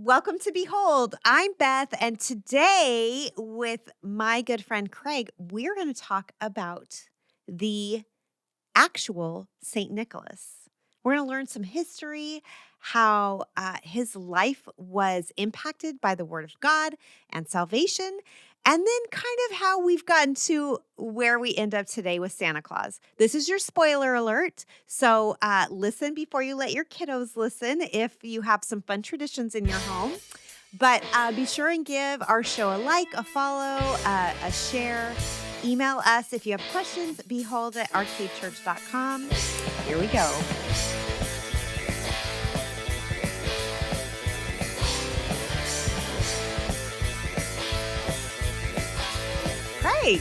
Welcome to Behold. I'm Beth, and today with my good friend Craig, we're going to talk about the actual St. Nicholas. We're going to learn some history, how his life was impacted by the Word of God and salvation, and then kind of how we've gotten to where we end up today with Santa Claus. This is your spoiler alert, so listen before you let your kiddos listen if you have some fun traditions in your home. But be sure and give our show a like, a follow, a share. Email us if you have questions, behold@arcadechurch.com. Here we go. Great.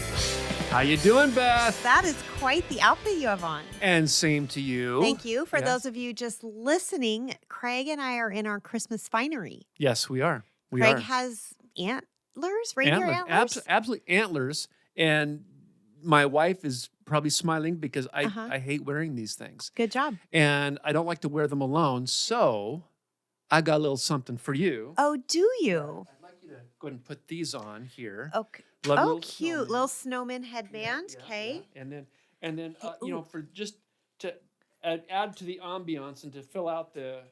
How you doing, Beth? That is quite the outfit you have on. And same to you. Thank you. For Yes. those of you just listening, Craig and I are in our Christmas finery. Yes, we are. Craig has antlers, reindeer antlers. Absolutely antlers. And my wife is probably smiling because I hate wearing these things. Good job. And I don't like to wear them alone. So I got a little something for you. Oh, do you? I'd like you to go ahead and put these on here. Okay. Love Oh, little cute. snowman. Little snowman headband. Yeah, Okay. yeah. And then Ooh. for just to add to the ambiance and to fill out the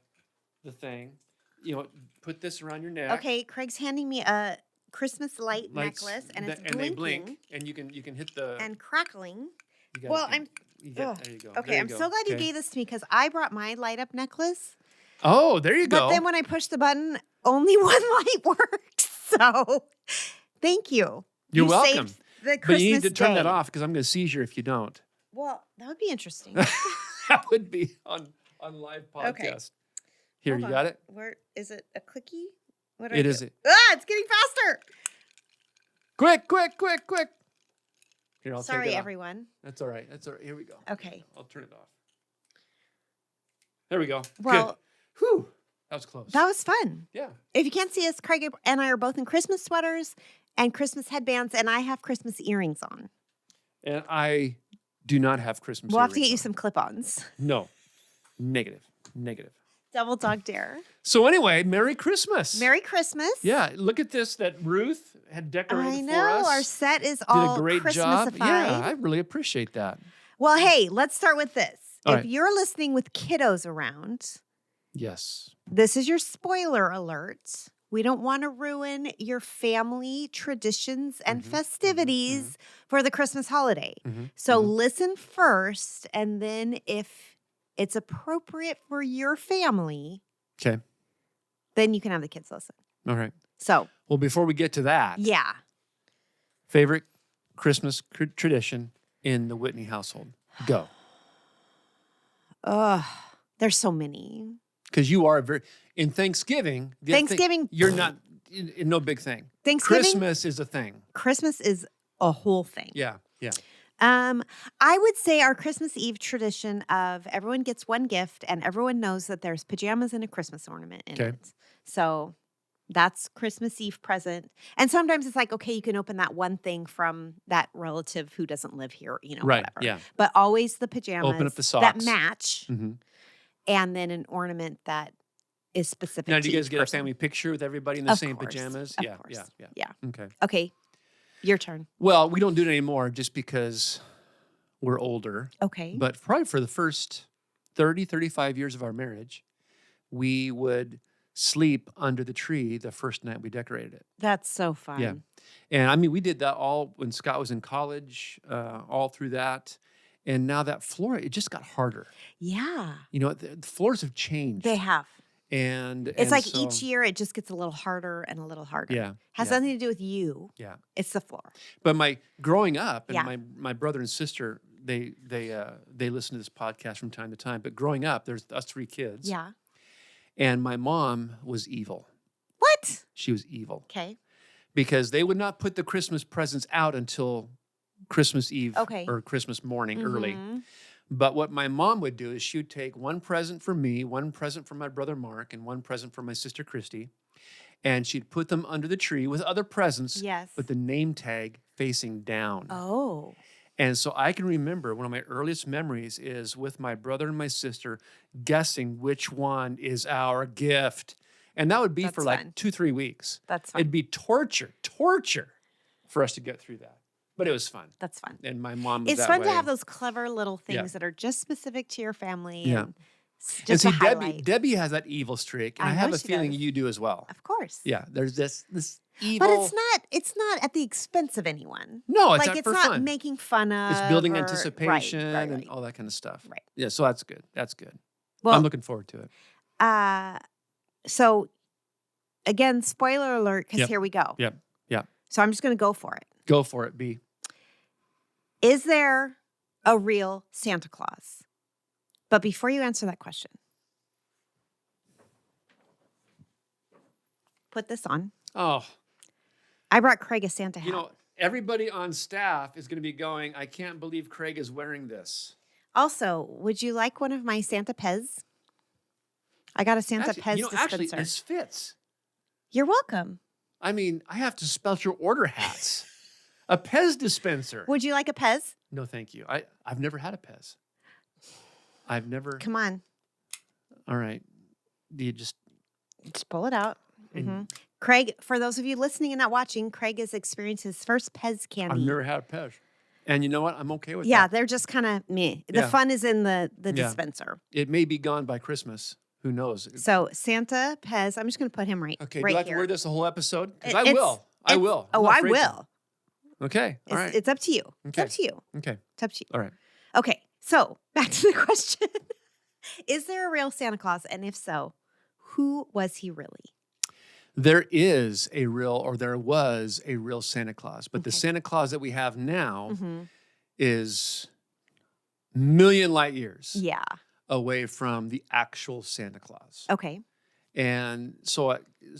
thing, put this around your neck. Okay. Craig's handing me a Christmas light Lights necklace, and that- it's and blinking they blink, and you can hit the. and crackling. you Well, got- there you go. Okay. There you I'm go. so glad you Okay. gave this to me because I brought my light up necklace. Oh, there you But go. then when I push the button, only one light works. So thank you. You're You welcome. saved the But you need Christmas to turn that day. off because I'm going to seizure if you don't. Well, that would be interesting. That would be on live podcast. Okay. Here, Hold you on. got it? Where is it? A clicky? What do It I is do? it. It's getting faster. Quick. Here, I'll Sorry, take it off. everyone. That's all right. Here we go. Okay. I'll turn it off. There we go. Well, Good. Whew. That was close. that was fun. Yeah. If you can't see us, Craig and I are both in Christmas sweaters and Christmas headbands, and I have Christmas earrings on. And I do not have Christmas We'll have to get you earrings some clip-ons. on. No. Negative. Double dog dare. So anyway, Merry Christmas. Merry Christmas. Yeah, look at this that Ruth had decorated I for know. us. Our set is Did all a great job. Christmasified. Yeah, I really appreciate that. Well, hey, let's start with this. All If right. you're listening with kiddos around, Yes. this is your spoiler alert. We don't want to ruin your family traditions and festivities for the Christmas holiday. So listen first, and then if it's appropriate for your family, Okay. then you can have the kids listen. All right. So, Well, before we get to that, yeah. favorite Christmas tradition in the Whitney household? Go. There's so many. Because you are in Thanksgiving. the other thing- Thanksgiving- you're not in no big thing. Thanksgiving- Christmas is a thing. Christmas is a whole thing. Yeah. Yeah. I would say our Christmas Eve tradition of everyone gets one gift and everyone knows that there's pajamas and a Christmas ornament in Okay. it. So that's Christmas Eve present. And sometimes it's like, okay, you can open that one thing from that relative who doesn't live here, Right. whatever. Yeah. But always the pajamas Open up the that socks. match, Mhm. and then an ornament that is specific Now, to do you guys each get person. a family picture with everybody in the Of same course, pajamas? of Yeah. course. Yeah. Yeah. Okay. Okay, your turn. Well, we don't do it anymore just because we're older. Okay. But probably for the first 30, 35 years of our marriage, we would sleep under the tree the first night we decorated it. That's so fun. Yeah. And I mean, we did that all when Scott was in college, all through that. And now that floor, it just got harder. Yeah. The floors have changed. They have. And It's like each year it just gets a little harder and a little harder. Yeah. Has yeah, nothing to do with you. yeah. It's the floor. But growing up, and Yeah. my brother and sister, they listen to this podcast from time to time. But growing up, there's us three kids. Yeah. And my mom was evil. What? She was evil Okay. because they would not put the Christmas presents out until Christmas Eve Okay. or Christmas morning early. Mhm. But what my mom would do is she would take one present for me, one present for my brother Mark, and one present for my sister Christy. And she'd put them under the tree with other presents, Yes. but the name tag facing down. Oh. And so I can remember one of my earliest memories is with my brother and my sister guessing which one is our gift. And that would be for That's like fun. 2-3 weeks. That's fun. It'd be torture for us to get through that. But it was fun. That's fun. And my mom was It's that fun way. to have those clever little Yeah. things that are just specific to your family Yeah. and And just see, to highlight. Debbie has that evil streak, and I I know have a she feeling does. you do as well. Of course. Yeah, there's this evil. But it's not at the expense of anyone. No, it's Like not it's for not fun. making fun of. It's building or- anticipation right. and all that kind of stuff. Right. Yeah, so that's good. That's good. Well, I'm looking forward to it. So again, spoiler alert, because Yep. here we go. Yep. Yep. So I'm just going to go for it. Go for it, B. Is there a real Santa Claus? But before you answer that question, put this on. Oh, I brought Craig a Santa hat. you know, everybody on staff is going to be going, I can't believe Craig is wearing this. Also, would you like one of my Santa Pez? I got a Santa Pez dispenser. Actually, this fits. You're welcome. I mean, I have to special order hats. A Pez dispenser. Would you like a Pez? No, thank you. I've never had a Pez. I've never. Come on. All right. Do you just pull it out. and Mhm. Craig, for those of you listening and not watching, Craig has experienced his first Pez candy. I've never had a Pez. And you know what? I'm okay with Yeah, that. they're just kind of meh. The Yeah. fun is in the Yeah. dispenser. It may be gone by Christmas. Who knows? So Santa Pez, I'm just going to put him Okay, right do I have here. to wear this the whole episode? Because I It's- will. I it's- will. I'm Oh, not I afraid to. will. Okay. All right. It's up to you. It's Okay. up to you. Okay. It's up to you. All right. Okay, so back to the question. Is there a real Santa Claus? And if so, who was he really? There was a real Santa Claus, but the Okay. Santa Claus that we have now Mhm. is million light years Yeah. away from the actual Santa Claus. Okay. And so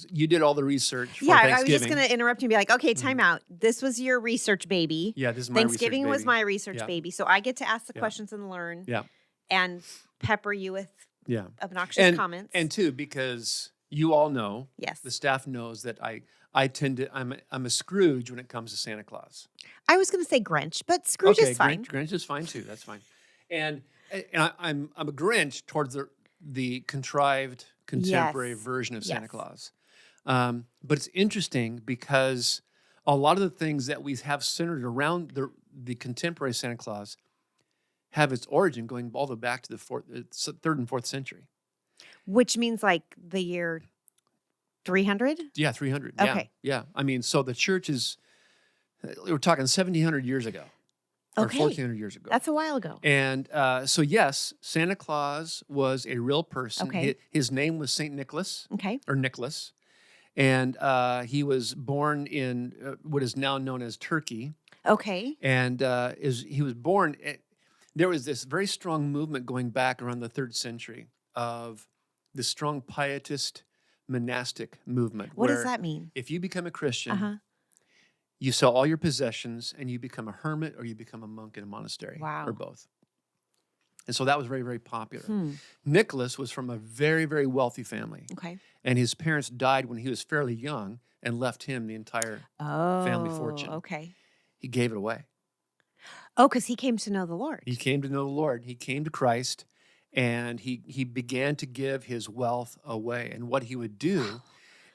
you did all the research for Yeah, I was Thanksgiving. just going to interrupt you and be like, okay, time out. This was your research baby. Yeah, this is my Thanksgiving research was baby. my research Yeah. baby. So I get to ask the Yeah. questions and learn Yeah. and pepper you with Yeah. obnoxious comments. And two, because you all know, yes. the staff knows that I'm a Scrooge when it comes to Santa Claus. I was going to say Grinch, but Scrooge is fine. Grinch is fine too. That's fine. And I'm a Grinch towards the contrived contemporary Yes. version of Santa Yes. Claus. But it's interesting because a lot of the things that we have centered around the contemporary Santa Claus have its origin going all the way back to the third and fourth century. Which means like the year 300? Yeah, 300. Okay. Yeah. I mean, so the church is, we're talking 1,700 years ago. Or Okay. 1,400 years ago. That's a while ago. And so, yes, Santa Claus was a real person. Okay. His name was St. Nicholas, Okay. or Nicholas. And he was born in what is now known as Turkey. Okay. And he was born, there was this very strong movement going back around the 3rd century of the strong pietist monastic movement. What does where that mean? if you become a Christian, Uh-huh. you sell all your possessions and you become a hermit or you become a monk in a monastery. Wow. Or both. And so that was very, very popular. Hmm. Nicholas was from a very, very wealthy family. Okay. And his parents died when he was fairly young and left him the entire Oh. fortune. Okay. He gave it away. Oh, because he came to know the Lord. He came to know the Lord. He came to Christ and he began to give his wealth away. And what he would do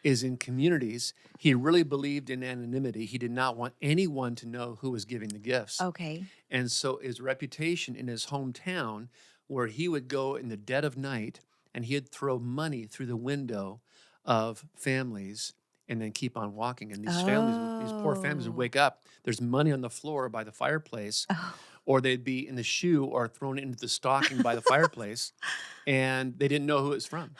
is in communities, he really believed in anonymity. He did not want anyone to know who was giving the gifts. Okay. And so his reputation in his hometown, where he would go in the dead of night and he'd throw money through the window of families and then keep on walking. And these families, these poor families would Oh. wake up. There's money on the floor by the fireplace, Oh. or they'd be in the shoe or thrown into the stocking by the fireplace, and they didn't know who it was from.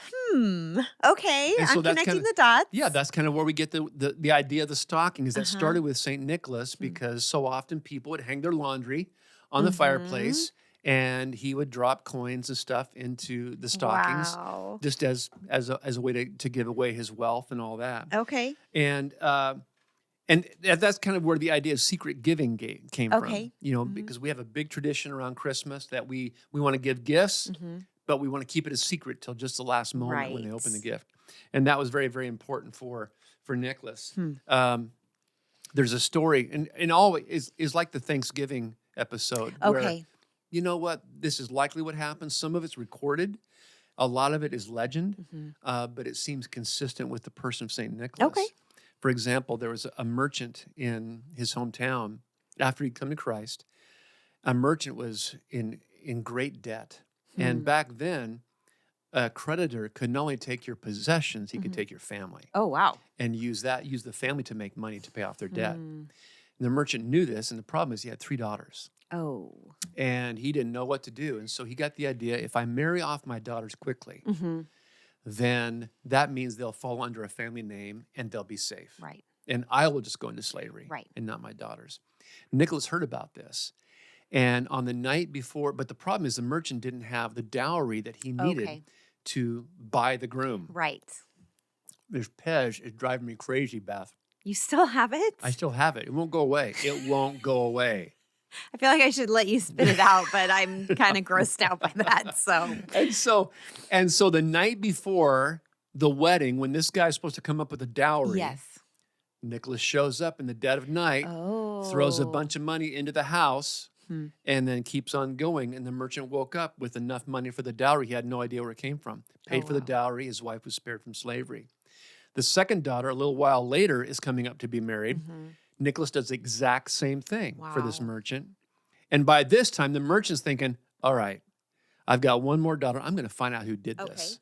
Okay. And so I'm that's connecting kinda- the dots. Yeah, that's kind of where we get the idea of the stocking is that Uh-huh. started with St. Nicholas because so often people would hang their laundry on the fireplace and he would drop coins and stuff into the stockings Wow. just as a way to give away his wealth and all that. Okay. And that's kind of where the idea of secret giving came Okay. from. You know, because we have a big tradition around Christmas that we want to give gifts, but we want to keep it a secret till just the last moment when they open the Right. gift. And that was very, very important for Nicholas. Hmm. There's a story, and always is like the Thanksgiving episode. Where, Okay. you know what? This is likely what happened. Some of it's recorded, A lot of it is legend, Mhm. but it seems consistent with the person of St. Nicholas. Okay. For example, there was a merchant in his hometown after he'd come to Christ. A merchant was in great debt. And Hmm. back then, a creditor could not only take your possessions, he could Mhm. take your family Oh, wow. and use the family to make money to pay off their debt. Hmm. And the merchant knew this, and the problem is he had 3 daughters. Oh. And he didn't know what to do. And so he got the idea, if I marry off my daughters quickly, Hmm. then that means they'll fall under a family name and they'll be safe. Right. And I will just go into slavery Right. and not my daughters. Nicholas heard about this. And on the night before, but the problem is the merchant didn't have the dowry that he needed Okay. to buy the groom. Right. This Pej is driving me crazy, Beth. You still have it? I still have it. It won't go away. It won't go away. I feel like I should let you spit it out, but I'm kind of grossed out by that. So, And so the night before the wedding, when this guy's supposed to come up with a dowry, yes. Nicholas shows up in the dead of night, Oh. throws a bunch of money into the house, Hmm. and then keeps on going. And the merchant woke up with enough money for the dowry. He had no idea where it came from. Paid Oh, for the wow. dowry. His wife was spared from slavery. The second daughter, a little while later, is coming up to be married. Mhm. Nicholas does the exact same thing for this Wow. merchant. And by this time, the merchant's thinking, all right, I've got one more daughter. I'm going to find out who did this.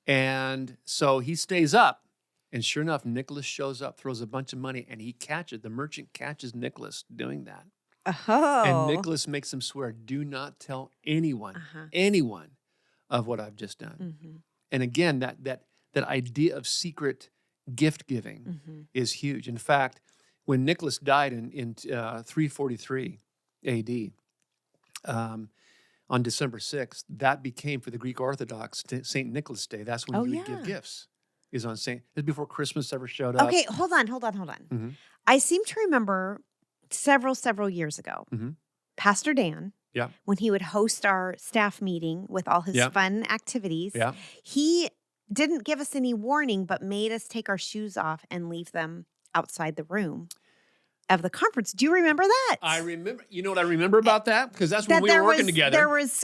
And so he stays up. And sure enough, Nicholas shows up, throws a bunch of money, and the merchant catches Nicholas doing that. Oh. And Nicholas makes him swear, do not tell anyone of what I've just done. Mhm. And again, that idea of secret gift giving Mhm. is huge. In fact, when Nicholas died in 343 AD, on December 6th, that became for the Greek Orthodox St. Nicholas Day. That's when Oh, you would give yeah. gifts. Is on St. It's before Christmas ever showed up. Okay, hold on. Mhm. I seem to remember several years ago, Mhm. Pastor Dan, Yeah. when he would host our staff meeting with all his Yeah. fun activities, Yeah. he didn't give us any warning, but made us take our shoes off and leave them outside the room of the conference. Do you remember that? I remember. You know what I remember about that? Because that's when That we were working together. There was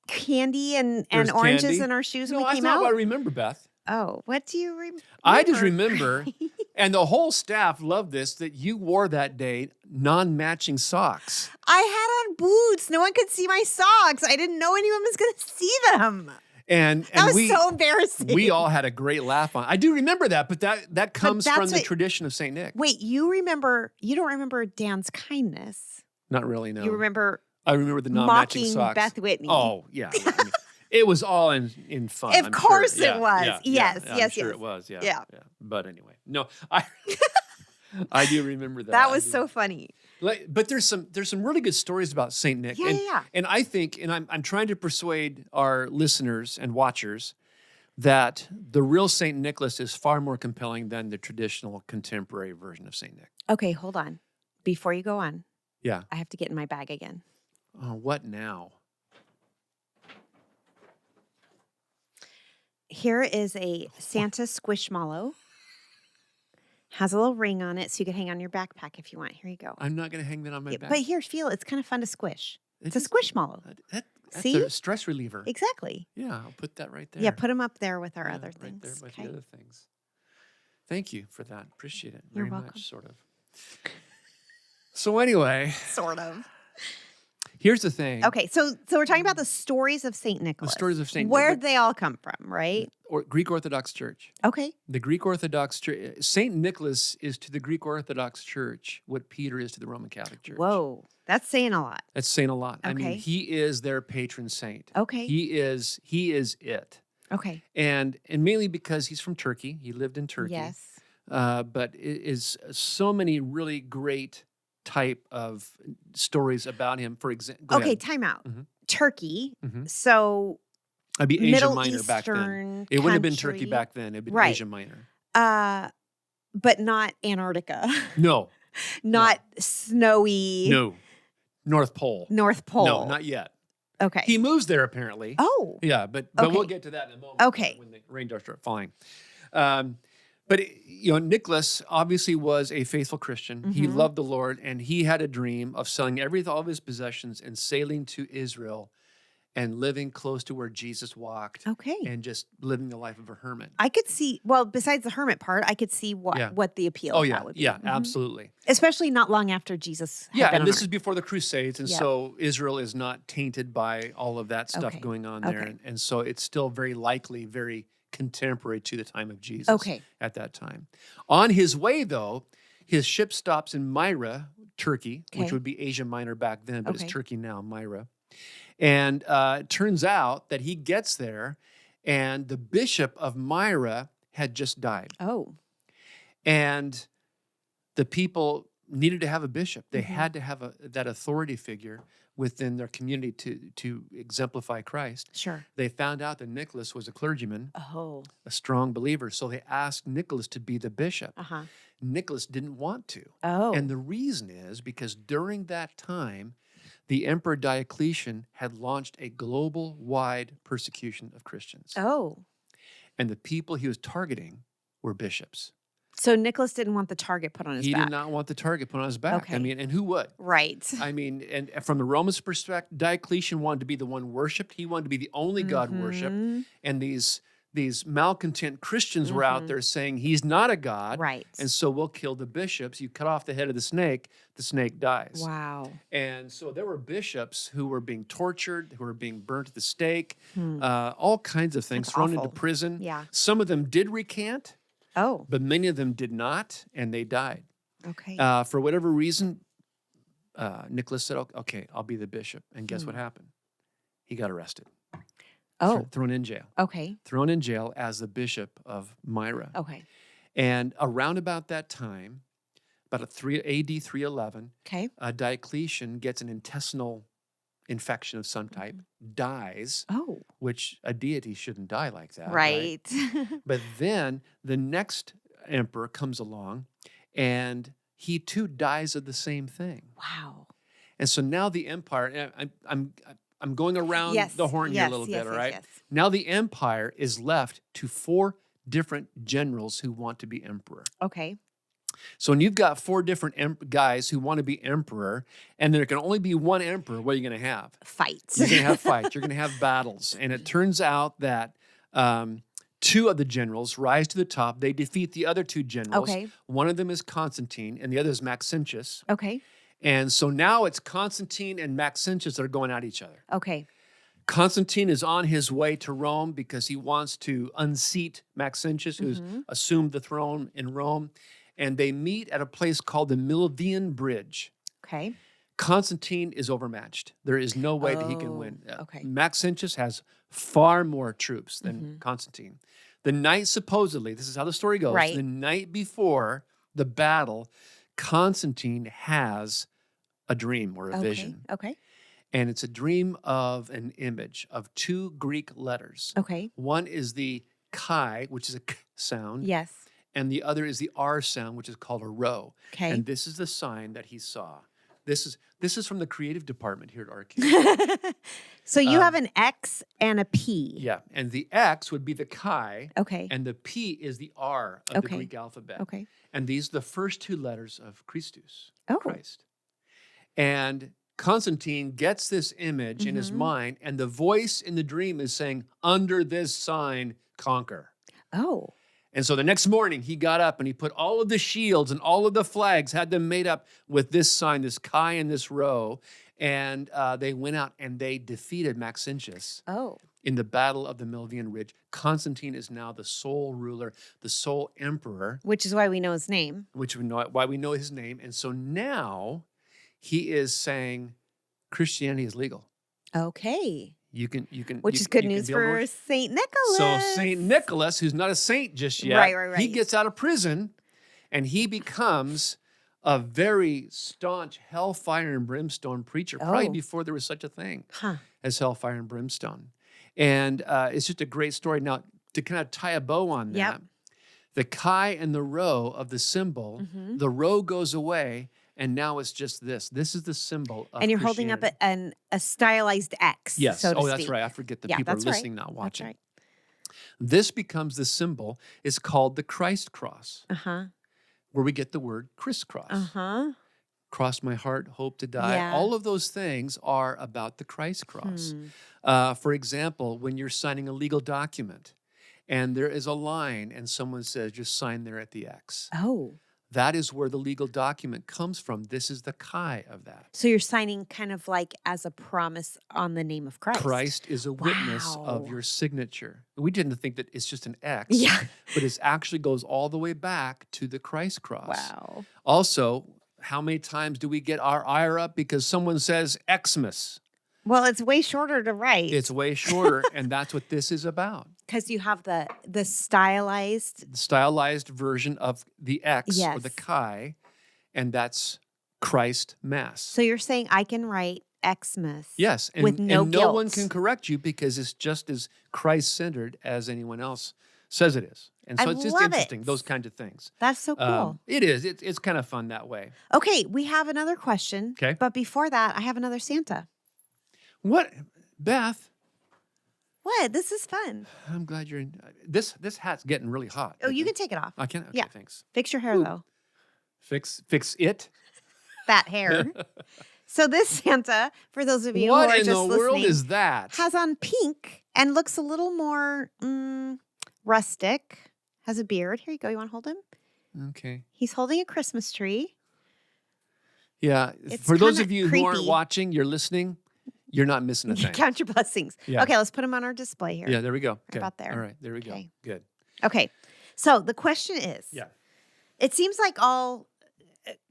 candy and There's oranges candy. in our shoes No, when we that's came not out. what I remember, Beth. Oh, what do you remember? I just remember, and the whole staff loved this, that you wore that day non-matching socks. I had on boots. No one could see my socks. I didn't know anyone was going to see them. And That was we, so embarrassing. we all had a great laugh on. I do remember that, but that comes that's from the what- tradition of St. Nick. Wait, you don't remember Dan's kindness. Not really, no. You remember I remember the non-matching mocking socks. Beth Whitney. Oh, yeah. I mean, it was all in fun. Of I'm course sure. it was. Yes, I'm yes, sure yes. it was. Yeah, Yeah. But anyway, no, I do remember that. that I was do. so funny. But there's some really good stories about Saint Nick. Yeah, yeah. And I think, and I'm trying to persuade our listeners and watchers that the real Saint Nicholas is far more compelling than the traditional contemporary version of Saint Nick. Okay, hold on. Before you go on, Yeah. I have to get in my bag again. Oh, what now? Here is a Santa Squishmallow. Has a little ring on it so you can hang on your backpack if you want. Here you go. I'm not going to hang that on my Yeah, back. but here, feel. It's kind of fun to squish. It's a is- Squishmallow. That's See? a stress reliever. Exactly. Yeah, I'll put that right there. Yeah, put them up there with our Yeah, other right things. there with Okay. the other things. Thank you for that. Appreciate it You're very welcome. much, sort of. So anyway, Sort of. here's the thing. Okay, so we're talking about the stories of Saint Nicholas. stories of Saint Where'd Nicholas. they all come from, right? Or Greek Orthodox Church. Okay. The Greek Orthodox Church, Saint Nicholas is to the Greek Orthodox Church what Peter is to the Roman Catholic Church. Whoa, that's saying a lot. That's saying a lot. I mean, Okay. he is their patron saint. Okay. He is it. Okay. And mainly because he's from Turkey. He lived in Turkey. Yes. But it is so many really great type of stories about him. For example, Okay, time out. Mhm. Turkey. Mhm. So I'd be Asia Middle Minor back then. Eastern It wouldn't have been Turkey country. back then. It'd been Right. Asia Minor. But not Antarctica. No, Not snowy no, North Pole. North Pole. No, not yet. Okay. He moves there apparently. Oh. Yeah, but Okay. we'll get to that in a moment. Okay. When the raindrops start falling. But Nicholas obviously was a faithful Christian. He Mhm. loved the Lord, and he had a dream of selling all of his possessions and sailing to Israel and living close to where Jesus walked Okay. and just living the life of a hermit. I could see, well, besides the hermit part, I could see Yeah. what the appeal Oh, of yeah. that would be. Yeah, Mhm. absolutely. Especially not long after Jesus had Yeah, been and on this earth. is before the Crusades, and Yep. so Israel is not tainted by all of that stuff Okay. going on there. Okay. And so it's still very likely very contemporary to the time of Jesus Okay. at that time. On his way, though, his ship stops in Myra, Turkey, which Okay. would be Asia Minor back then, but Okay. it's Turkey now, Myra. And it turns out that he gets there, and the bishop of Myra had just died. Oh. And the people needed to have a bishop. They Mhm. had to have that authority figure within their community to exemplify Christ. Sure. They found out that Nicholas was a clergyman, Oh. a strong believer, so they asked Nicholas to be the bishop. Uh-huh. Nicholas didn't want to. Oh. And the reason is because during that time, the Emperor Diocletian had launched a global-wide persecution of Christians. Oh. And the people he was targeting were bishops. So Nicholas didn't want the target put on his He back. did not want the target put on his back. Okay. I mean, and who would? Right. I mean, and from the Romans' perspective, Diocletian wanted to be the one worshipped. He wanted to be the only God worshipped. Mhm. And these malcontent Christians were out Mhm. there saying, he's not a God. Right. And so we'll kill the bishops. You cut off the head of the snake dies. Wow. And so there were bishops who were being tortured, who were being burnt at the stake, Hmm. all kinds of things, That's thrown into awful. prison. Yeah. Some of them did recant, Oh. but many of them did not, and they died. Okay. For whatever reason, Nicholas said, okay, I'll be the bishop. And guess what happened? He got arrested. Oh. Thrown in jail. Okay. Thrown in jail as the bishop of Myra. Okay. And around about that time, about AD 311, Okay. Diocletian gets an intestinal infection of some type, dies, Oh. which a deity shouldn't die like that. Right. But then the next emperor comes along, and he too dies of the same thing. Wow. And so now the empire, and I'm going around Yes. the horn here a Yes, little yes, bit, all yes, right? yes. Now the empire is left to 4 different generals who want to be emperor. Okay. So when you've got 4 different guys who want to be emperor, and there can only be one emperor, what are you going to have? Fights. You're going to have fights. You're going to have battles. And it turns out that 2 of the generals rise to the top. They defeat the other 2 generals. Okay. One of them is Constantine, and the other is Maxentius. Okay. And so now it's Constantine and Maxentius that are going at each other. Okay. Constantine is on his way to Rome because he wants to unseat Maxentius, who's assumed the throne in Rome. And they meet at a place called the Milvian Bridge. Okay. Constantine is overmatched. There is no way that he can win. Okay. Maxentius has far more troops than Constantine. The night, supposedly, this is how the story goes, Right. the night before the battle, Constantine has a dream or a vision. Okay. And it's a dream of an image of 2 Greek letters. Okay. One is the chi, which is a k sound. Yes. And the other is the R sound, which is called a rho. Okay. And this is the sign that he saw. This is from the creative department here at RQ. So you have an X and a P. Yeah, and the X would be the chi, Okay. and the P is the R of the Okay. Greek alphabet. Okay. And these are the first 2 letters of Christus, Oh. Christ. And Constantine gets this image in his mind, and the voice in the dream is saying, under this sign, conquer. Oh. And so the next morning, he got up and he put all of the shields and all of the flags, had them made up with this sign, this chi and this rho. And they went out and they defeated Maxentius Oh. in the Battle of the Milvian Ridge. Constantine is now the sole ruler, the sole emperor, Which is why we know his name. which we know why we know his name. And so now he is saying Christianity is legal. Okay. You can, Which you is can- good you can news be able to for worship. St. Nicholas. So St. Nicholas, who's not a saint just yet, Right. he gets out of prison and he becomes a very staunch hellfire and brimstone preacher, probably Oh. before there was such a thing Huh. as hellfire and brimstone. And it's just a great story. Now, to kind of tie a bow on that, Yep. the chi and the rho of the symbol, the rho goes away, and now it's just this. This is the symbol of And you're holding up a stylized X. Yes. So to Oh, that's speak. right. I forget that Yeah, people are that's right. listening, not That's watching. right. This becomes the symbol. It's called the Christ cross, Uh huh. where we get the word crisscross. Uh huh. cross my heart, hope to die. Yeah. All of those things are about the Christ cross. Hmm. For example, when you're signing a legal document and there is a line and someone says, just sign there at the X. Oh. That is where the legal document comes from. This is the chi of that. So you're signing kind of like as a promise on the name of Christ. Christ is a witness of Wow. your signature. We didn't think that it's just an X, Yeah. but it actually goes all the way back to the Christ cross. Wow. Also, how many times do we get our ire up because someone says Xmas? Well, it's way shorter to write. It's way shorter, and that's what this is about. Because you have the stylized. The stylized version of the X or the Yes. chi, and that's Christ Mass. So you're saying I can write Xmas. Yes, and, with no and no one guilt. can correct you because it's just as Christ-centered as anyone else says it is. And so I it's just love interesting, it. those kinds of things. That's so cool. It is. It's kind of fun that way. Okay, we have another question. Okay. But before that, I have another Santa. What, Beth? What? This is fun. I'm glad you're in. This hat's getting really hot. Oh, you can take it off. I can. Okay, Yeah. thanks. Fix your hair, Ooh. though. Fix it. That hair. So this Santa, for those of you What who are in just the world listening, is that? has on pink and looks a little more rustic. Has a beard. Here you go. You want to hold him? Okay. He's holding a Christmas tree. Yeah. It's For those kinda of you who aren't creepy. watching, you're listening. You're not missing a thing. Count your blessings. Yeah. Okay, let's put him on our display here. Yeah. There we go. Okay. about there. All right. There we go. Okay. Good. Okay. So the question is, Yeah. it seems like all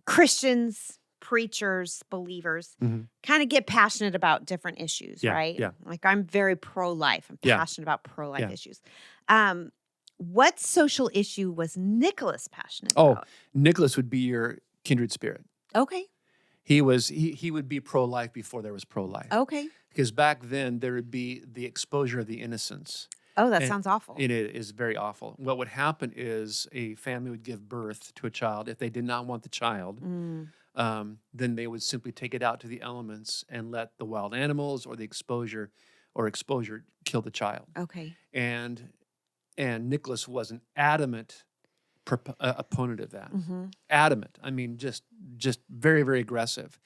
Christians, preachers, believers Mhm. kind of get passionate about different issues, Yeah, right? yeah. Like I'm very pro-life. I'm Yeah. passionate about pro-life Yeah. issues. What social issue was Nicholas passionate Oh, about? Nicholas would be your kindred spirit. Okay. He would be pro-life before there was pro-life. Okay. Because back then there would be the exposure of the innocents. Oh, that And sounds awful. It is very awful. What would happen is a family would give birth to a child. If they did not want the child, Mm. then they would simply take it out to the elements and let the wild animals or the exposure kill the child. Okay. And Nicholas was an adamant opponent of that. Hmm. Adamant. I mean, just very, very aggressive.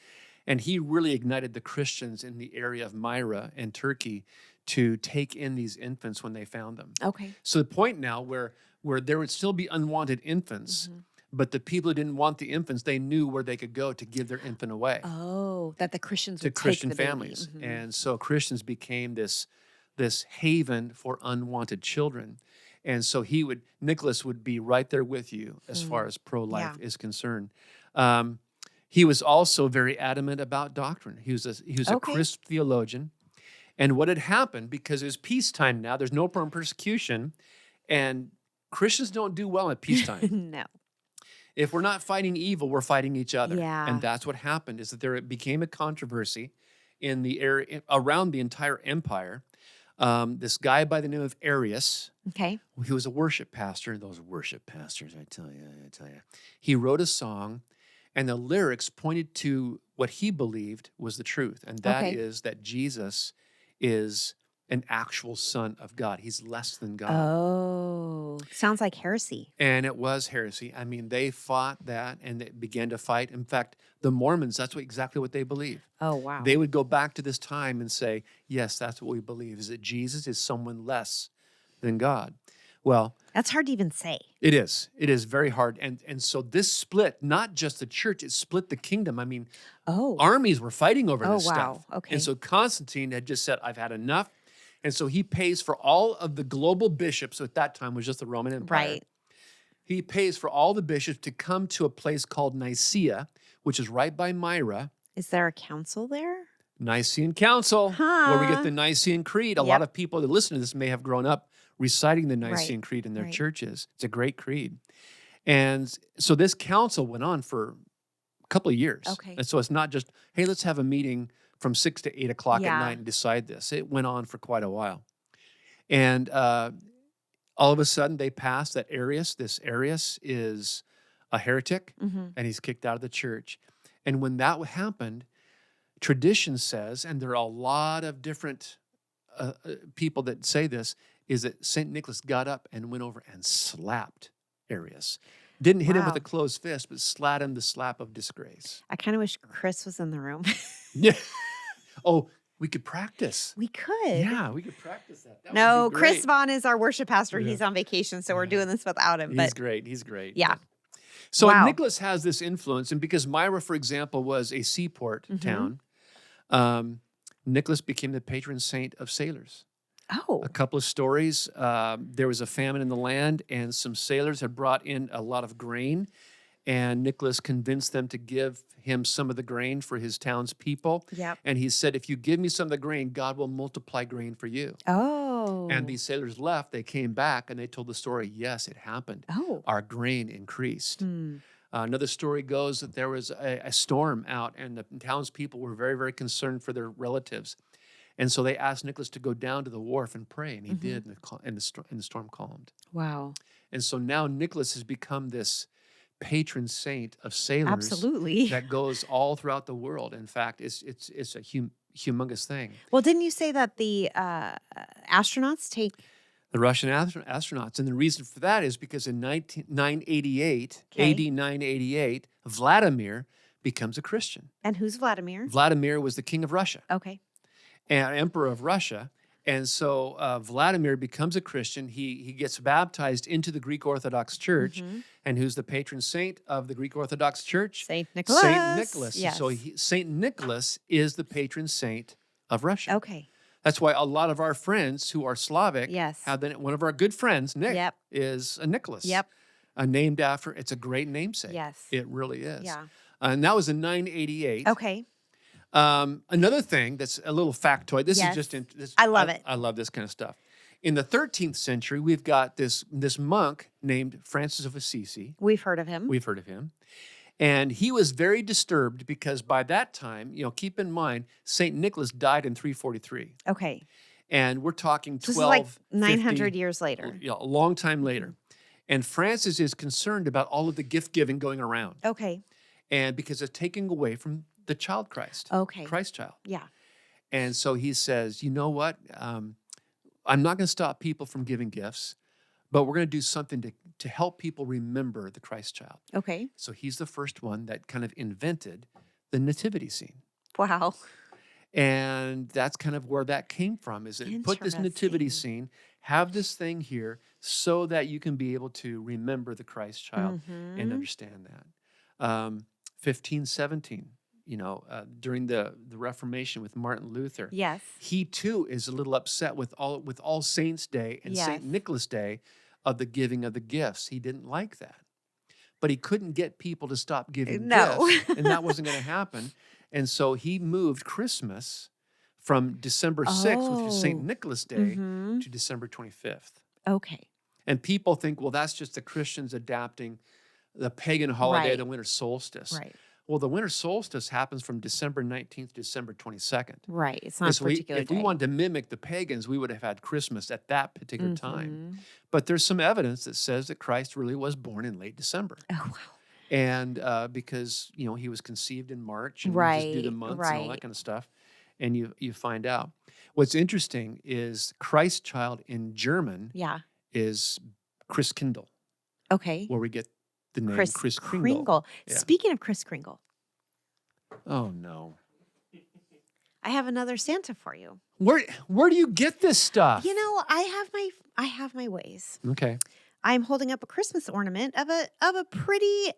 And he really ignited the Christians in the area of Myra and Turkey to take in these infants when they found them. Okay. So the point now where there would still be unwanted infants, Mhm. but the people who didn't want the infants, they knew where they could go to give their infant away Oh, that the Christians to would take Christian the baby. families. Mhm. And so Christians became this haven for unwanted children. And so Nicholas would be right there with you as far as pro-life Yeah. is concerned. He was also very adamant about doctrine. He was a Okay. crisp theologian. And what had happened, because it was peacetime now, there's no persecution, and Christians don't do well at peacetime. No. If we're not fighting evil, we're fighting each other. Yeah. And that's what happened, is that there became a controversy in the area around the entire empire. This guy by the name of Arius, Okay. he was a worship pastor. Those worship pastors, I tell you. He wrote a song, and the lyrics pointed to what he believed was the truth, and that Okay. is that Jesus is an actual son of God. He's less than God. Oh, sounds like heresy. And it was heresy. I mean, they fought that and they began to fight. In fact, the Mormons, that's exactly what they believe. Oh, wow. They would go back to this time and say, yes, that's what we believe, is that Jesus is someone less than God. Well, That's hard to even say. it is. It is very hard. And so this split, not just the church, it split the kingdom. I mean, Oh. armies were fighting over Oh, this wow. stuff. Okay. And so Constantine had just said, I've had enough. And so he pays for all of the global bishops, so at that time was just the Roman Empire. Right. He pays for all the bishops to come to a place called Nicaea, which is right by Myra, Is there a council there? Nicene Council, where we get Huh. the Nicene Creed. A Yep. lot of people that listen to this may have grown up reciting the Nicene Right, Creed in their right. churches. It's a great creed. And so this council went on for a couple of years. Okay. And so it's not just, hey, let's have a meeting from 6 to 8 o'clock Yeah. at night and decide this. It went on for quite a while. And all of a sudden they passed that this Arius is a heretic, Mm-hmm. and he's kicked out of the church. And when that happened, tradition says, and there are a lot of different people that say this, is that St. Nicholas got up and went over and slapped Arius. Didn't hit him with a Wow. closed fist, but slapped him the slap of disgrace. I kind of wish Chris was in the room. Yeah. Oh, we could practice. We could. Yeah, we could practice that. That would be No, Chris great. Vaughn is our worship pastor. Yeah. He's on vacation, so we're Yeah. doing this without him. He's But great. He's great. yeah. So Wow. Nicholas has this influence, and because Myra, for example, was a seaport town, Nicholas became the patron saint of sailors. Oh. A couple of stories. There was a famine in the land, and some sailors had brought in a lot of grain, and Nicholas convinced them to give him some of the grain for his town's people. Yep. And he said, if you give me some of the grain, God will multiply grain for you. Oh. And these sailors left. They came back, and they told the story. Yes, it happened. Oh. Our grain increased. Hmm. Another story goes that there was a storm out, and the townspeople were very, very concerned for their relatives. And so they asked Nicholas to go down to the wharf and pray, and he did, and the storm calmed. Wow. And so now Nicholas has become this patron saint of sailors Absolutely. that goes all throughout the world. In fact, it's a humongous thing. Well, didn't you say that the astronauts take? The Russian astronauts. And the reason for that is because in 988, Okay. AD 988, Vladimir becomes a Christian. And who's Vladimir? Vladimir was the king of Russia Okay. and emperor of Russia. And so Vladimir becomes a Christian. He gets baptized into the Greek Orthodox Church. And who's the patron saint of the Greek Orthodox Church? Saint Nicholas. Saint Nicholas. Yes. So Saint Nicholas is the patron saint of Russia. Okay. That's why a lot of our friends who are Slavic Yes. have been, one of our good friends, Nick, Yep. is a Nicholas. Yep. Named after, it's a great namesake. Yes. It really is. Yeah. And that was in 988. Okay. Another thing that's a little factoid. This Yes. is just, I love it. I love this kind of stuff. In the 13th century, we've got this monk named Francis of Assisi. We've heard of him. We've heard of him. And he was very disturbed because by that time, keep in mind, St. Nicholas died in 343. Okay. And we're talking 12, So this is like 50, 900 years later. a long time later. And Francis is concerned about all of the gift giving going around. Okay. And because it's taking away from the child Christ. Okay. Christ child. Yeah. And so he says, you know what? I'm not going to stop people from giving gifts, but we're going to do something to help people remember the Christ child. Okay. So he's the first one that kind of invented the nativity scene. Wow. And that's kind of where that came from, is it put this nativity Interesting. scene, have this thing here so that you can be able to remember the Christ child and understand that. 1517, during the Reformation with Martin Luther, Yes. he too is a little upset with All Saints Day and Yes. St. Nicholas Day of the giving of the gifts. He didn't like that. But he couldn't get people to stop giving No. gifts, and that wasn't going to happen. And so he moved Christmas from December 6th, which is St. Oh. Nicholas Day, to December 25th. Okay. And people think, well, that's just the Christians adapting the pagan holiday, Right. the winter solstice. Right. Well, the winter solstice happens from December 19th to December 22nd. Right. It's not And a so particular if we day. wanted to mimic the pagans, we would have had Christmas at that particular time. Mhm. But there's some evidence that says that Christ really was born in late December. Oh, wow. And because, he was conceived in March and you just do the Right, months and all that right. kind of stuff. And you find out. What's interesting is Christ child in German Yeah. is Christkindl, Okay. where we get the name Kris Kris Kringle. Yeah. Speaking of Kris Kringle, Oh, no. I have another Santa for you. Where do you get this stuff? I have my ways. Okay. I'm holding up a Christmas ornament of a pretty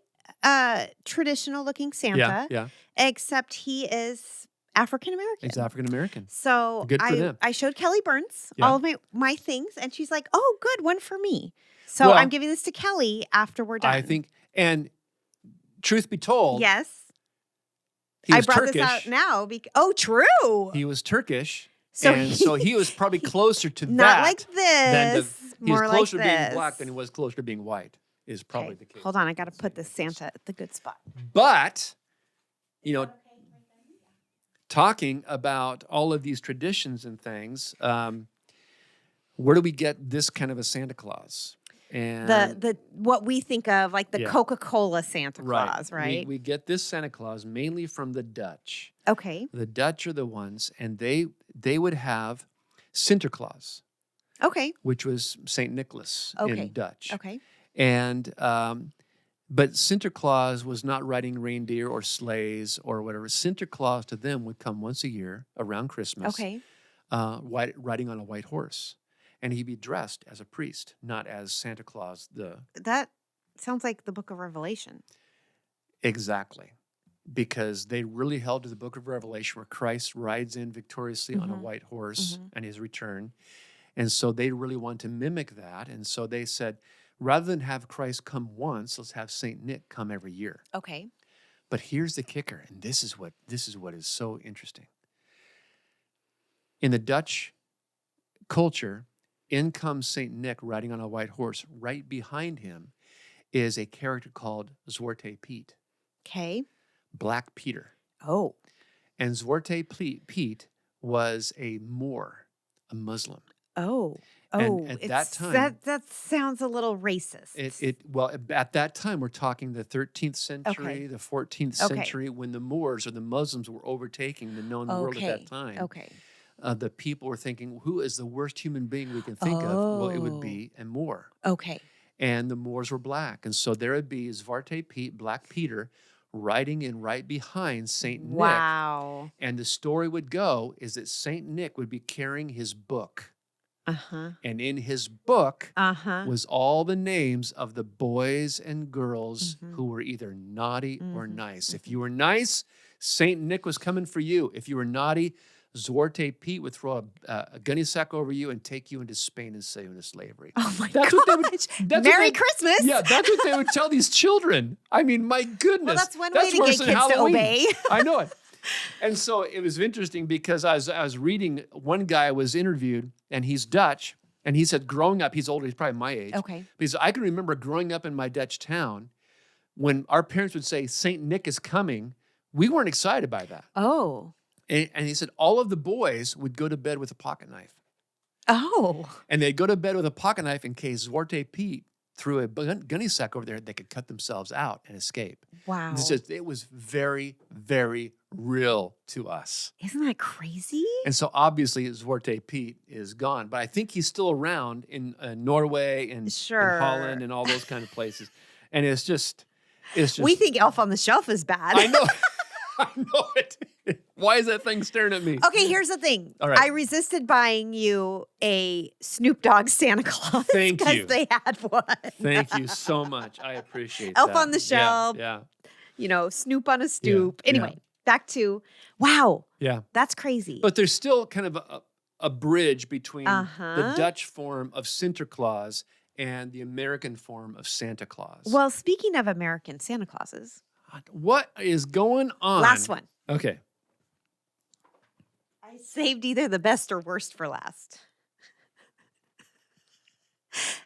traditional looking Santa, Yeah. except he is African American. He's African American. So Good for them. I showed Kelly Burns Yeah. all of my things, and she's like, "Oh, good, one for me." So Well, I'm giving this to Kelly after we're done. I think, and truth be told, yes, he I was brought Turkish. this out now. Oh, true. He was Turkish. So and so he was probably closer to Not that. like than this. he was More closer like to this. being black than he was closer to being white, is probably Okay, the case. hold on, I got to put this Santa at the good spot. But, talking about all of these traditions and things, where do we get this kind of a Santa Claus? And The what we think of like the Yeah. Coca-Cola Santa Claus, right? We get this Santa Claus mainly from the Dutch. Okay. The Dutch are the ones, and they would have Sinterklaas, Okay. which was Saint Nicholas Okay. in Dutch. Okay. And But Santa Claus was not riding reindeer or sleighs or whatever. Santa Claus to them would come once a year around Christmas, Okay. riding on a white horse. And he'd be dressed as a priest, not as Santa Claus. That sounds like the book of Revelation. Exactly. Because they really held to the book of Revelation where Christ rides in victoriously on a white horse and his return. And so they really want to mimic that. And so they said, rather than have Christ come once, let's have Saint Nick come every year. Okay. But here's the kicker, and this is what is so interesting. In the Dutch culture, in comes Saint Nick riding on a white horse. Right behind him is a character called Zwarte Piet, Okay. Black Peter. Oh. And Zwarte Piet was a Moor, a Muslim. Oh. And Oh. at that time, that sounds a little racist. well, at that time, we're talking the 13th century, the 14th century, when the Moors or the Muslims were overtaking the known world at that time. Okay. The people were thinking, who is the worst human being we can think of? Well, it would be a Moor. Okay. And the Moors were black. And so there would be Zwarte Piet, Black Peter, riding in right behind Saint Nick. Wow. And the story would go is that Saint Nick would be carrying his book. Uh-huh. And in his book Uh-huh. was all the names of the boys and girls who were either naughty or nice. If you were nice, Saint Nick was coming for you. If you were naughty, Zwarte Piet would throw a gunny sack over you and take you into Spain and sell you into slavery. Oh my That's gosh. what they would, Merry Christmas. Yeah, that's what they would tell these children. I mean, my goodness. Well, that's one way to worse get than kids to Halloween. obey. I know it. And so it was interesting because I was reading, one guy was interviewed, and he's Dutch, and he said growing up, he's older, he's probably my age. Okay. Because I can remember growing up in my Dutch town, when our parents would say, Saint Nick is coming, we weren't excited by that. Oh. And he said all of the boys would go to bed with a pocket knife. Oh. And they'd go to bed with a pocket knife in case Zwarte Piet threw a gunny sack over there, they could cut themselves out and escape. Wow. It was very, very real to us. Isn't that crazy? And so obviously Zwarte Piet is gone, but I think he's still around in Norway and Holland and all those kind of places. And it's just. We think Elf on the Shelf is bad. I know. I know it. Why is that thing staring at me? Okay, here's the thing. All right. I resisted buying you a Snoop Dogg Santa Claus. Thank you. Because they had one. Thank you so much. I appreciate Elf that. on the Shelf. Yeah. You know, Snoop on a stoop. Yeah, Anyway, yeah. back to, wow. Yeah. That's crazy. But there's still kind of a bridge between the Uh-huh. Dutch form of Sinterklaas and the American form of Santa Claus. Well, speaking of American Santa Clauses. What is going on? Last one. Okay. I saved either the best or worst for last.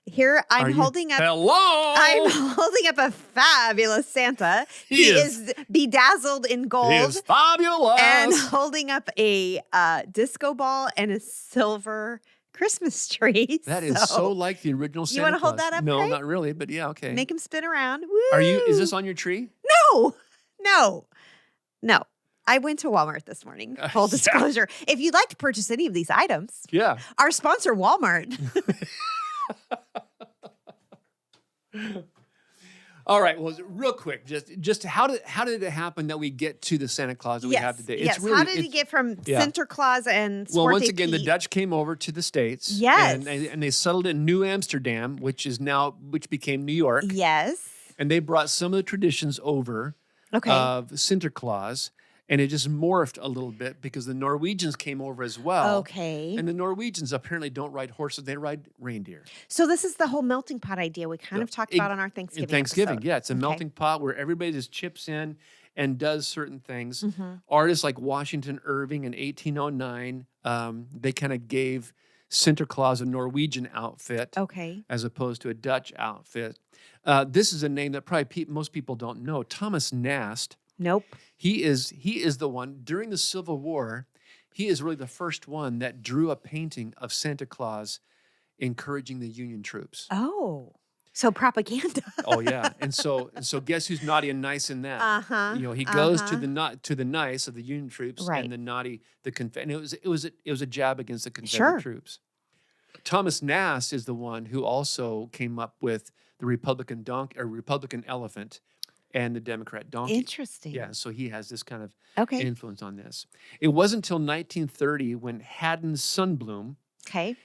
Here, I'm holding up. Hello. I'm holding up a fabulous Santa. He is bedazzled in gold. He is fabulous. And holding up a disco ball and a silver Christmas tree. That is so like the original Santa Claus. You want to hold that up, No, Craig? not really, but yeah, okay. Make him spin around. Are you? Is Woo! this on your tree? No. I went to Walmart this morning. Full disclosure. If you'd like to purchase any of these items, Yeah. our sponsor, Walmart. All right. Well, real quick, just how did it happen that we get to the Santa Claus that we have today? Yes. How did he get from Santa Claus and Well, Zwarte once again, the Piet? Dutch came over to the States. Yes. And they settled in New Amsterdam, which became New York. Yes. And they brought some of the traditions over of Sinterklaas. And it just morphed a little bit because the Norwegians came over as well. Okay. And the Norwegians apparently don't ride horses, they ride reindeer. So this is the whole melting pot idea we kind of talked about on our Thanksgiving episode. Yeah. It's a Okay. melting pot where everybody just chips in and does certain things. Mm-hmm. Artists like Washington Irving in 1809, they kind of gave Sinterklaas a Norwegian outfit Okay. as opposed to a Dutch outfit. This is a name that probably most people don't know. Thomas Nast. Nope. He is the one during the Civil War. He is really the first one that drew a painting of Santa Claus encouraging the Union troops. Oh. So propaganda. Oh yeah, and so guess who's naughty and nice in that? Uh-huh. You know, he goes to the nice of the Union troops, Right. and the naughty and it was a jab against the Confederate Sure. troops. Thomas Nast is the one who also came up with the Republican donkey or Republican elephant and the Democrat donkey. Yeah, Interesting. so he has this kind of Okay. influence on this. It wasn't until 1930 when Haddon Sundblom, Okay.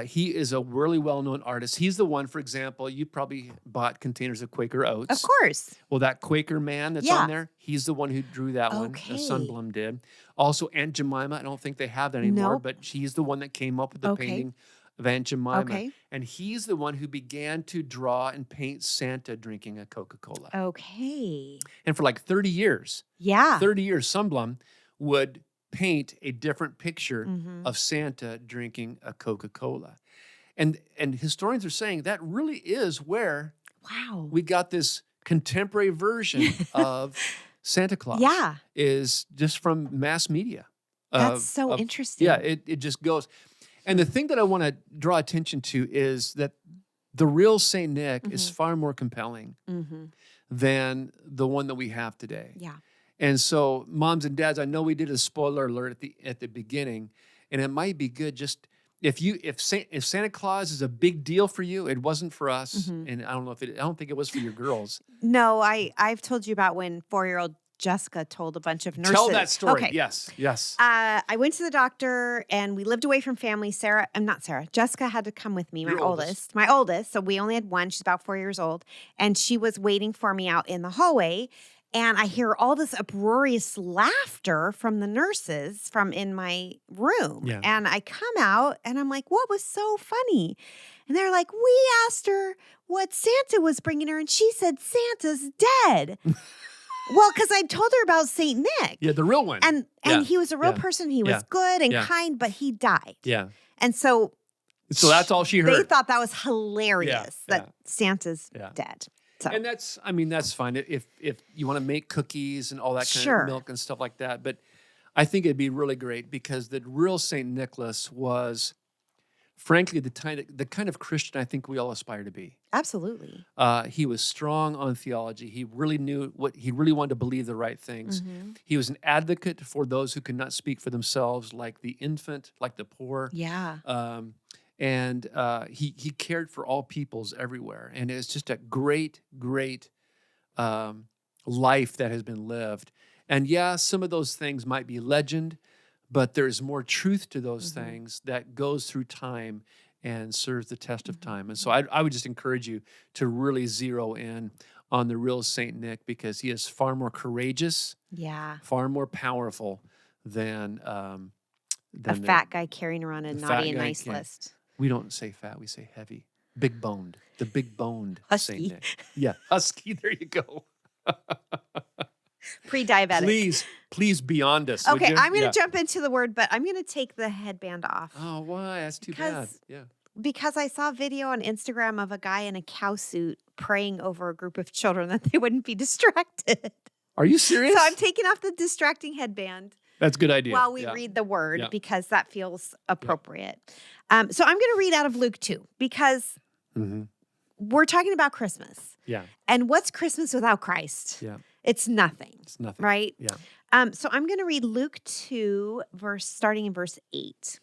he is a really well-known artist. He's the one, for example, you probably bought containers of Quaker Of Oats. course. Well, that Quaker man that's Yeah. on there, he's the one who drew that one. Okay. Sundblom did. Also, Aunt Jemima. I don't think they have that anymore, Nope. but she's the one that came up with the Okay. painting of Aunt Jemima. Okay. And he's the one who began to draw and paint Santa drinking a Coca-Cola. Okay. And for like 30 years, Yeah. 30 years, Sundblom would paint a different picture Mhm. of Santa drinking a Coca-Cola. And historians are saying that really is where Wow. we got this contemporary version of Santa Claus. Yeah. Is just from mass media. That's so interesting. Yeah, it just goes. And the thing that I want to draw attention to is that the real Saint Nick is far more compelling Mm-hmm. than the one that we have today. Yeah. And so, moms and dads, I know we did a spoiler alert at the beginning, and it might be good just if Santa Claus is a big deal for you, it wasn't for us, and I don't think it was for your girls. No, I've told you about when 4-year-old Jessica told a bunch of nurses. Tell that story. Okay. Yes. I went to the doctor and we lived away from family. Not Sarah. Jessica had to come with me, Your oldest. My oldest. So we only had one. She's about 4 years old. And she was waiting for me out in the hallway. And I hear all this uproarious laughter from the nurses from in my room. Yeah. And I come out and I'm like, what was so funny? And they're like, we asked her what Santa was bringing her. And she said, Santa's dead. Well, because I told her about Saint Nick. Yeah, the real one. And Yeah. he was a real Yeah. person. He was Yeah. good and Yeah. kind, but he died. Yeah. And so that's all she heard. they thought that was hilarious that Yeah. Santa's Yeah. dead. So And that's fine if you want to make cookies and all that kind Sure. of milk and stuff like that. But I think it'd be really great because the real Saint Nicholas was, frankly, the kind of Christian I think we all aspire to be. absolutely. He was strong on theology. He really knew he really wanted to believe the right things. Mhm. He was an advocate for those who could not speak for themselves, like the infant, like the poor. Yeah. And he cared for all peoples everywhere. And it's just a great life that has been lived. And yeah, some of those things might be legend, but there's more truth to those things that goes through time and serves the test of time. And so I would just encourage you to really zero in on the real Saint Nick because he is far more courageous, Yeah. far more powerful than A the fat guy carrying around a the naughty fat and guy nice can't- list. We don't say fat, we say heavy. Big boned. The big boned Husky. Saint Nick. Yeah, husky. There you go. Pre-diabetic. Please beyond us. would Okay, you? I'm going to Yeah. jump into the word, but I'm going to take the headband off. Oh, why? That's too bad. Because- Yeah. Because I saw a video on Instagram of a guy in a cow suit praying over a group of children that they wouldn't be distracted. Are you serious? So I'm taking off the distracting headband That's a good idea. while we Yeah. read the word Yeah. because that feels appropriate. So I'm going to read out of Luke 2 because Mhm. we're talking about Christmas. Yeah. And what's Christmas without Christ? Yeah. It's nothing, It's nothing. right? Yeah. So I'm going to read Luke 2, starting in verse 8.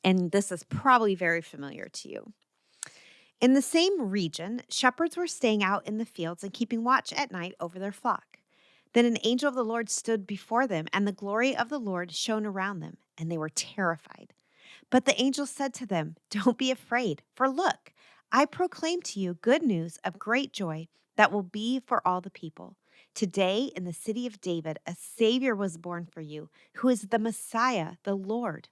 And this is probably very familiar to you. In the same region, shepherds were staying out in the fields and keeping watch at night over their flock. Then an angel of the Lord stood before them, and the glory of the Lord shone around them, and they were terrified. But the angel said to them, "Don't be afraid, for look, I proclaim to you good news of great joy that will be for all the people. Today, in the city of David, a Savior was born for you, who is the Messiah, the Lord.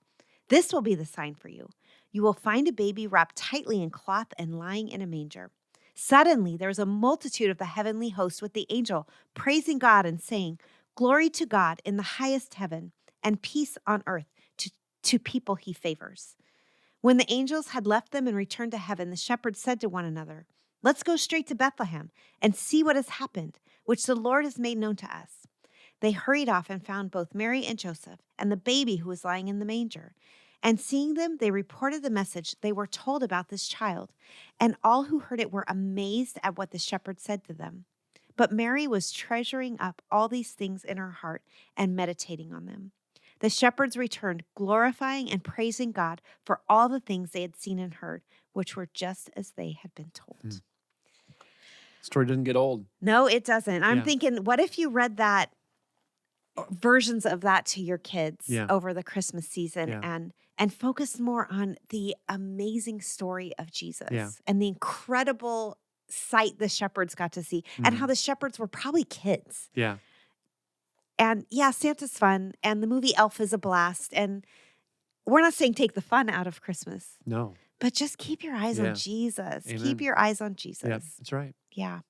This will be the sign for you. You will find a baby wrapped tightly in cloth and lying in a manger." Suddenly, there was a multitude of the heavenly host with the angel, praising God and saying, "Glory to God in the highest heaven, and peace on earth to people he favors." When the angels had left them and returned to heaven, the shepherds said to one another, "Let's go straight to Bethlehem and see what has happened, which the Lord has made known to us." They hurried off and found both Mary and Joseph and the baby who was lying in the manger. And seeing them, they reported the message they were told about this child. And all who heard it were amazed at what the shepherds said to them. But Mary was treasuring up all these things in her heart and meditating on them. The shepherds returned, glorifying and praising God for all the things they had seen and heard, which were just as they had been told. Story doesn't get old. No, it doesn't. I'm Yeah. thinking, what if you read that versions of that to your kids Yeah. over the Christmas season Yeah. and focus more on the amazing story of Jesus Yeah. and the incredible sight the shepherds got to see and how the shepherds were probably kids. Yeah. And yeah, Santa's fun and the movie Elf is a blast. And we're not saying take the fun out of Christmas, No. but just keep your eyes Yeah. on Jesus. Amen. Keep your eyes on Jesus. Yeah. That's right. Yeah.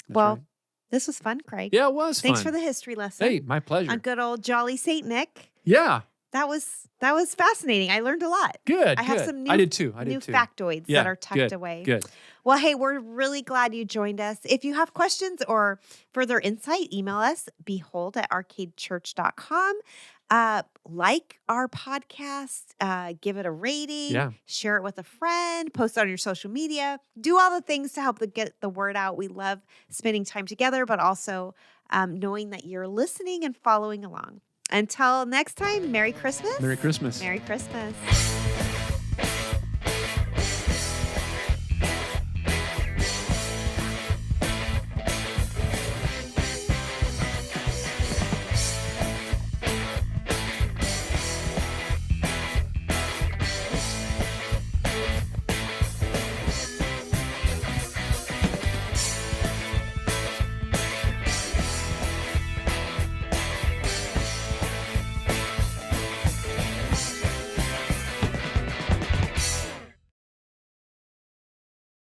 That's Well, right. this was fun, Craig. Yeah, it was Thanks fun. for the history lesson. Hey, my pleasure. On good old Jolly Saint Nick. Yeah. That was fascinating. I learned a lot. Good. I have good. some new, I did too. new factoids Yeah, that are tucked good, away. Good. Well, hey, we're really glad you joined us. If you have questions or further insight, email us, behold@arcadechurch.com. Like our podcast, give it a rating, Yeah. share it with a friend, post it on your social media. Do all the things to help get the word out. We love spending time together, but also knowing that you're listening and following along. Until next time, Merry Christmas. Merry Christmas. Merry Christmas.